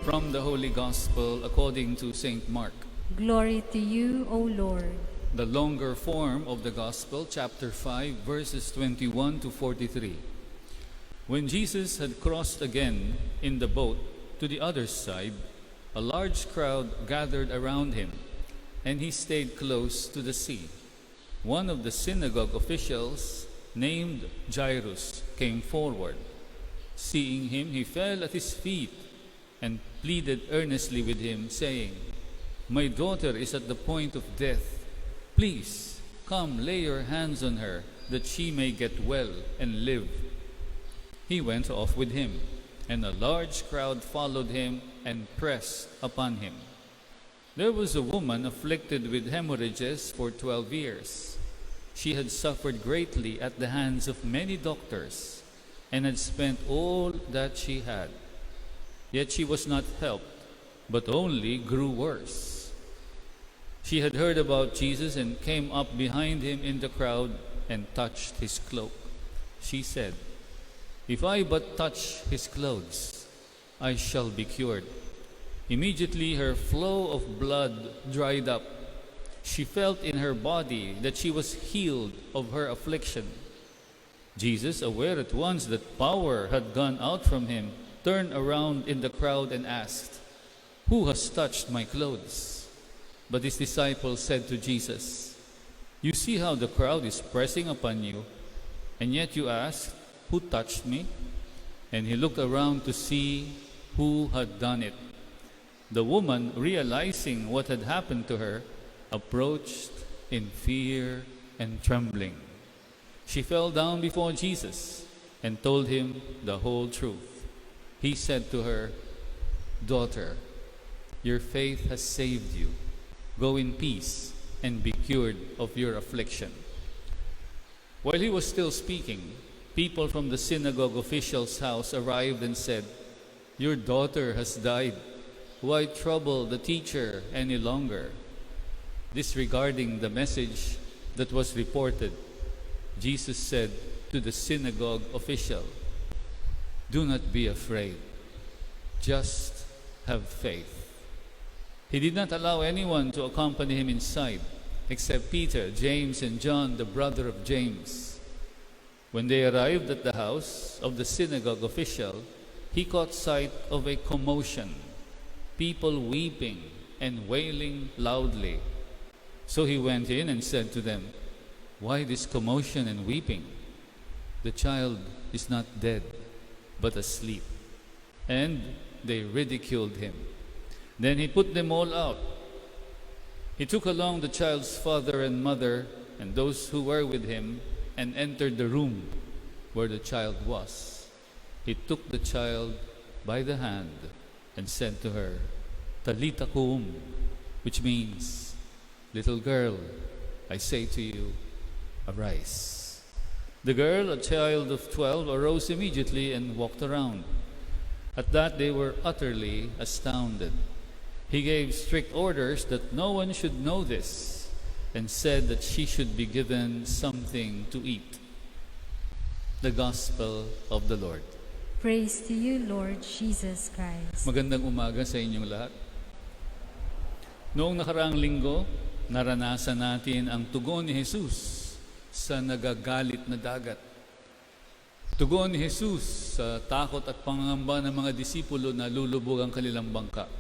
From the Holy Gospel according to St. Mark. Glory to you, O Lord. The longer form of the Gospel, chapter 5, verses 21 to 43. When Jesus had crossed again in the boat to the other side, a large crowd gathered around him, and he stayed close to the sea. One of the synagogue officials, named Jairus, came forward. Seeing him, he fell at his feet and pleaded earnestly with him, saying, "My daughter is at the point of death. Please, come lay your hands on her, that she may get well and live." He went off with him, and a large crowd followed him and pressed upon him. There was a woman afflicted with hemorrhages for 12 years. She had suffered greatly at the hands of many doctors, and had spent all that she had. Yet she was not helped, but only grew worse. She had heard about Jesus and came up behind him in the crowd and touched his cloak. She said, "If I but touch his clothes, I shall be cured." Immediately her flow of blood dried up. She felt in her body that she was healed of her affliction. Jesus, aware at once that power had gone out from him, turned around in the crowd and asked, "Who has touched my clothes?" But his disciples said to Jesus, "You see how the crowd is pressing upon you, and yet you ask, 'Who touched me?'" And he looked around to see who had done it. The woman, realizing what had happened to her, approached in fear and trembling. She fell down before Jesus and told him the whole truth. He said to her, "Daughter, your faith has saved you. Go in peace and be cured of your affliction." While he was still speaking, people from the synagogue official's house arrived and said, "Your daughter has died. Why trouble the teacher any longer?" Disregarding the message that was reported, Jesus said to the synagogue official, "Do not be afraid. Just have faith." He did not allow anyone to accompany him inside, except Peter, James, and John, the brother of James. When they arrived at the house of the synagogue official, he caught sight of a commotion, people weeping and wailing loudly. So he went in and said to them, "Why this commotion and weeping? The child is not dead, but asleep." And they ridiculed him. Then he put them all out. He took along the child's father and mother and those who were with him and entered the room where the child was. He took the child by the hand and said to her, "Talita kum," which means, "Little girl, I say to you, arise." The girl, a child of 12, arose immediately and walked around. At that they were utterly astounded. He gave strict orders that no one should know this, and said that she should be given something to eat. The Gospel of the Lord. Praise to you, Lord Jesus Christ. Magandang umaga sa inyong lahat. Noong nakaraang linggo, naranasan natin ang tugon ni Jesus sa nagagalit na dagat. Tugon ni Jesus sa takot at pangangamba ng mga disipulo na lulubog ang kanilang bangka.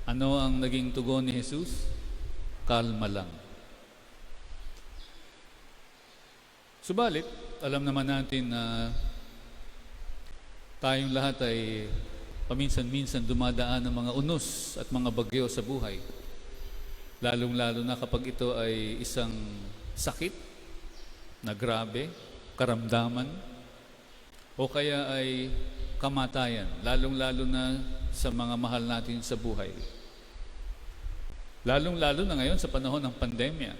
Ano ang naging tugon ni Jesus? Kalma lang. Subalit, alam naman natin na tayong lahat ay paminsan-minsan dumadaan ng mga unos at mga bagyo sa buhay. Lalong-lalo na kapag ito ay isang sakit na grabe, karamdaman, o kaya ay kamatayan, lalong-lalo na sa mga mahal natin sa buhay. Lalong-lalo na ngayon sa panahon ng pandemya,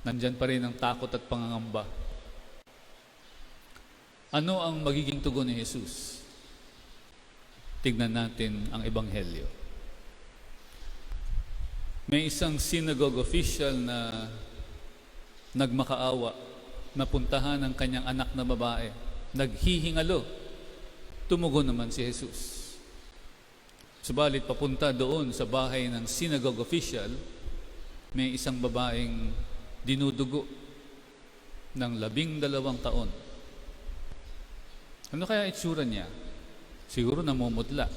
nandyan pa rin ang takot at pangangamba. Ano ang magiging tugon ni Jesus? Tignan natin ang Ebanghelyo. May isang synagogue official na nagmakaawa, napuntahan ang kanyang anak na babae, naghihingalo. Tumugon naman si Jesus. Subalit papunta doon sa bahay ng synagogue official, may isang babaeng dinudugo ng 12 taon. Ano kaya itsura niya? Siguro namumutla,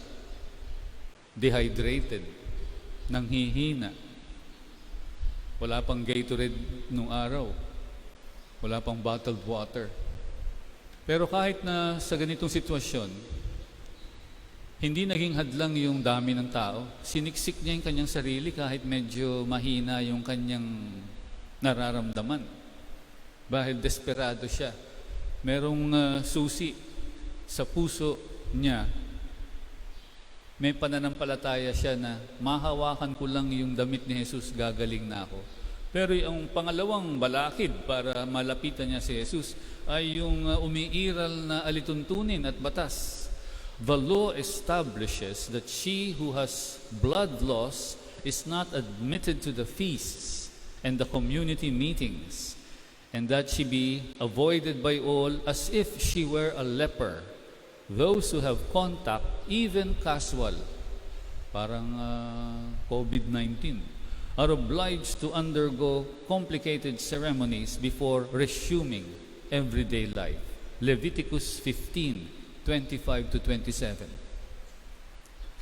dehydrated, nanghihina. Wala pang Gatorade nung araw. Wala pang bottled water. Pero kahit na sa ganitong sitwasyon, hindi naging hadlang yung dami ng tao. Siniksik niya yung kanyang sarili kahit medyo mahina yung kanyang nararamdaman. Dahil desperado siya. Merong susi sa puso niya. May pananampalataya siya na mahawakan ko lang yung damit ni Jesus, gagaling na ako. Pero yung pangalawang balakid para malapitan niya si Jesus ay yung umiiral na alituntunin at batas. The law establishes that she who has blood loss is not admitted to the feasts and the community meetings, and that she be avoided by all as if she were a leper. Those who have contact, even casual, parang COVID-19, are obliged to undergo complicated ceremonies before resuming everyday life. Leviticus 15:25 to 27.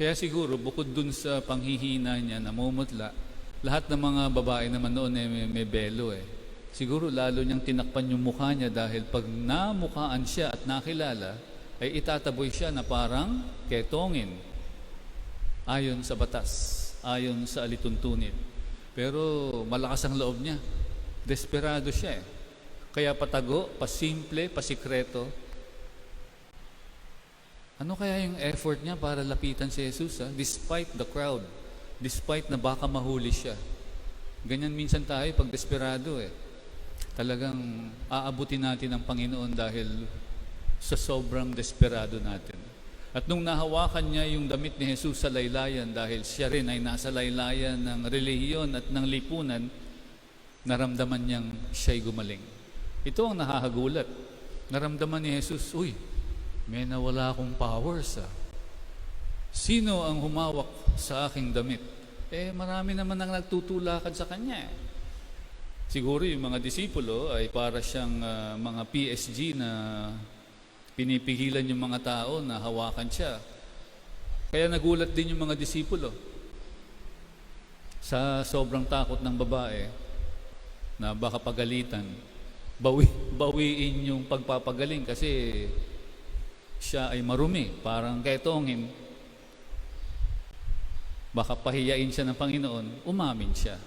Kaya siguro, bukod dun sa panghihina niya, namumutla, lahat ng mga babae naman noon may belo eh. Siguro lalo niyang tinakpan yung mukha niya dahil pag namukhaan siya at nakilala, ay itataboy siya na parang ketongin. Ayon sa batas, ayon sa alituntunin. Pero malakas ang loob niya. Desperado siya eh. Kaya patago, pasimple, pasikreto. Ano kaya yung effort niya para lapitan si Jesus? Despite the crowd, despite na baka mahuli siya. Ganyan minsan tayo pag desperado eh. Talagang aabutin natin ang Panginoon dahil sa sobrang desperado natin. At nung nahawakan niya yung damit ni Jesus sa laylayan dahil siya rin ay nasa laylayan ng relihiyon at ng lipunan, naramdaman niyang siya'y gumaling. Ito ang nahahagulat. Naramdaman ni Jesus, uy, may nawala akong powers. Sino ang humawak sa aking damit? Marami naman ang nagtutulakan sa kanya. Siguro yung mga disipulo ay para siyang mga PSG na pinipigilan yung mga tao na hawakan siya. Kaya nagulat din yung mga disipulo sa sobrang takot ng babae na baka pagalitan. Bawiin yung pagpapagaling kasi siya ay marumi, parang ketongin. Baka pahiyain siya ng Panginoon, umamin siya.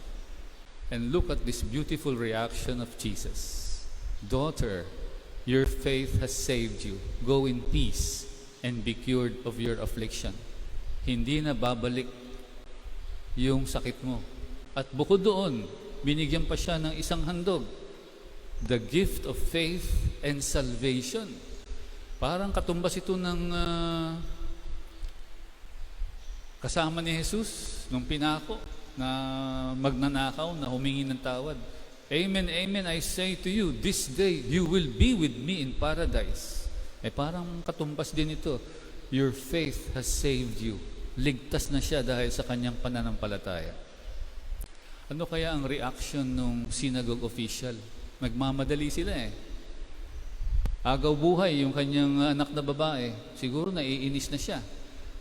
And look at this beautiful reaction of Jesus. Daughter, your faith has saved you. Go in peace and be cured of your affliction. Hindi na babalik yung sakit mo. At bukod doon, binigyan pa siya ng isang handog. The gift of faith and salvation. Parang katumbas ito ng kasama ni Jesus nung pinako na magnanakaw, na humingi ng tawad. Amen, amen, I say to you, this day you will be with me in paradise. Parang katumbas din ito. Your faith has saved you. Ligtas na siya dahil sa kanyang pananampalataya. Ano kaya ang reaction ng synagogue official? Nagmamadali sila Agaw buhay yung kanyang anak na babae. Siguro naiinis na siya.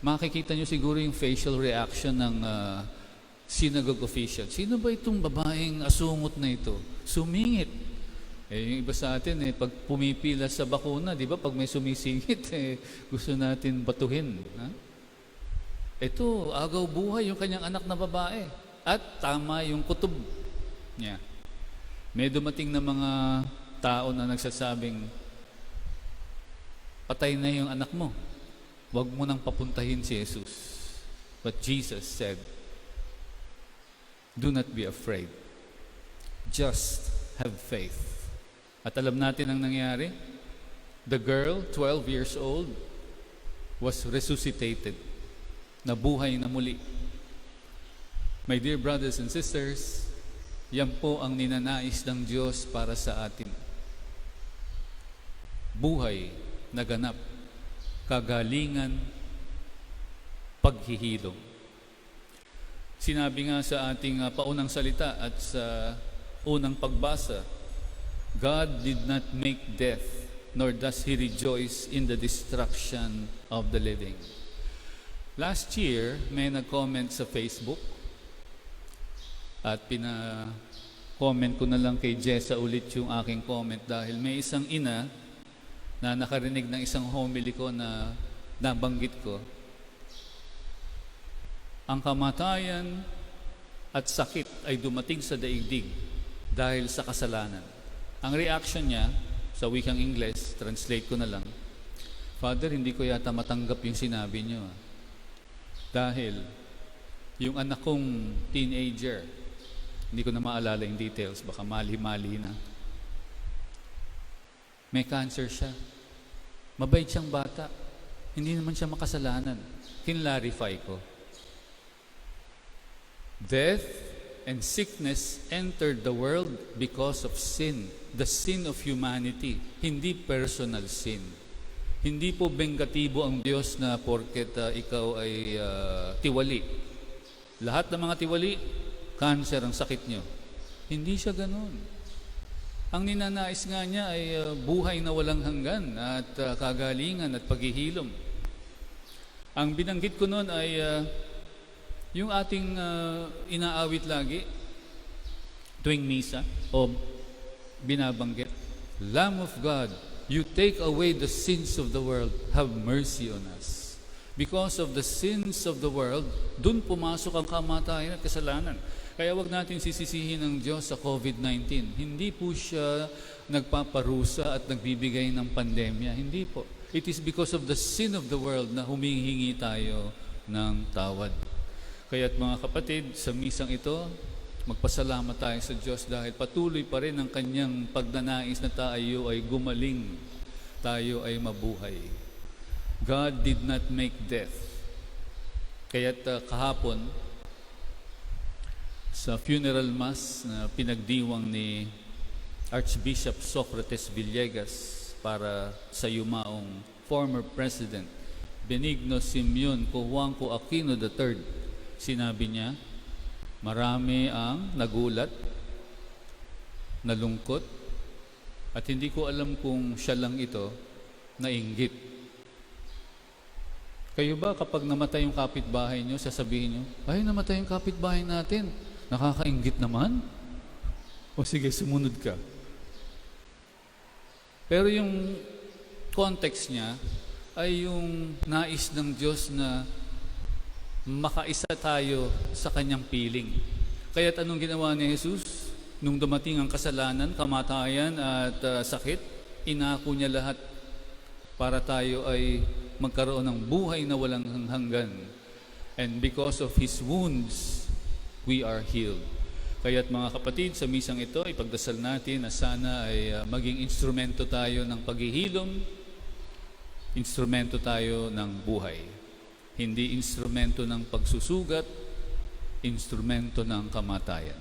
Makikita nyo siguro yung facial reaction ng synagogue official. Sino ba itong babaeng asungot na ito? Sumingit. Yung iba sa atin, pag pumipila sa bakuna, di ba, pag may sumisingit, gusto natin batuhin. Ito, agaw buhay yung kanyang anak na babae. At tama yung kutob niya. May dumating na mga tao na nagsasabing, patay na yung anak mo. Huwag mo nang papuntahin si Jesus. But Jesus said, do not be afraid. Just have faith. At alam natin ang nangyari. The girl, 12 years old, was resuscitated. Nabuhay na muli. My dear brothers and sisters, yan po ang ninanais ng Diyos para sa atin. Buhay na ganap, kagalingan, paghihilom. Sinabi nga sa ating paunang salita at sa unang pagbasa, God did not make death, nor does He rejoice in the destruction of the living. Last year, may nag-comment sa Facebook at comment ko na lang kay Jessa ulit yung aking comment dahil may isang ina na nakarinig ng isang homily ko na nabanggit ko. Ang kamatayan at sakit ay dumating sa daigdig dahil sa kasalanan. Ang reaction niya, sa wikang Ingles, translate ko na lang, Father, hindi ko yata matanggap yung sinabi niyo. Dahil yung anak kong teenager, hindi ko na maalala yung details, baka mali-mali na. May cancer siya. Mabait siyang bata. Hindi naman siya makasalanan. Kinlarify ko. Death and sickness entered the world because of sin. The sin of humanity. Hindi personal sin. Hindi po bengatibo ang Diyos na porket ikaw ay tiwali. Lahat ng mga tiwali, cancer ang sakit nyo. Hindi siya ganun. Ang ninanais nga niya ay buhay na walang hanggan at kagalingan at paghihilom. Ang binanggit ko noon ay yung ating inaawit lagi tuwing misa o binabanggit, Lamb of God, you take away the sins of the world, have mercy on us. Because of the sins of the world, dun pumasok ang kamatayan at kasalanan. Kaya wag natin sisisihin ng Diyos sa COVID-19. Hindi po siya nagpaparusa at nagbibigay ng pandemya. Hindi po. It is because of the sin of the world na humihingi tayo ng tawad. Kaya't mga kapatid, sa misang ito, magpasalamat tayo sa Diyos dahil patuloy pa rin ang kanyang pagnanais na tayo ay gumaling, tayo ay mabuhay. God did not make death. Kaya't kahapon, sa funeral mass na pinagdiwang ni Archbishop Socrates Villegas para sa yumaong former President Benigno Simeon Cojuangco Aquino III, sinabi niya, marami ang nagulat, nalungkot, at hindi ko alam kung siya lang ito nainggit. Kayo ba kapag namatay yung kapitbahay nyo, sasabihin nyo, ay namatay yung kapitbahay natin, nakakainggit naman? O sige, sumunod ka. Pero yung context niya ay yung nais ng Diyos na makaisa tayo sa kanyang piling. Kaya't anong ginawa ni Jesus? Nung dumating ang kasalanan, kamatayan at sakit, inako niya lahat para tayo ay magkaroon ng buhay na walang hanggan. And because of His wounds, we are healed. Kaya't mga kapatid, sa misang ito, ipagdasal natin na sana ay maging instrumento tayo ng paghihilom, instrumento tayo ng buhay. Hindi instrumento ng pagsusugat, instrumento ng kamatayan.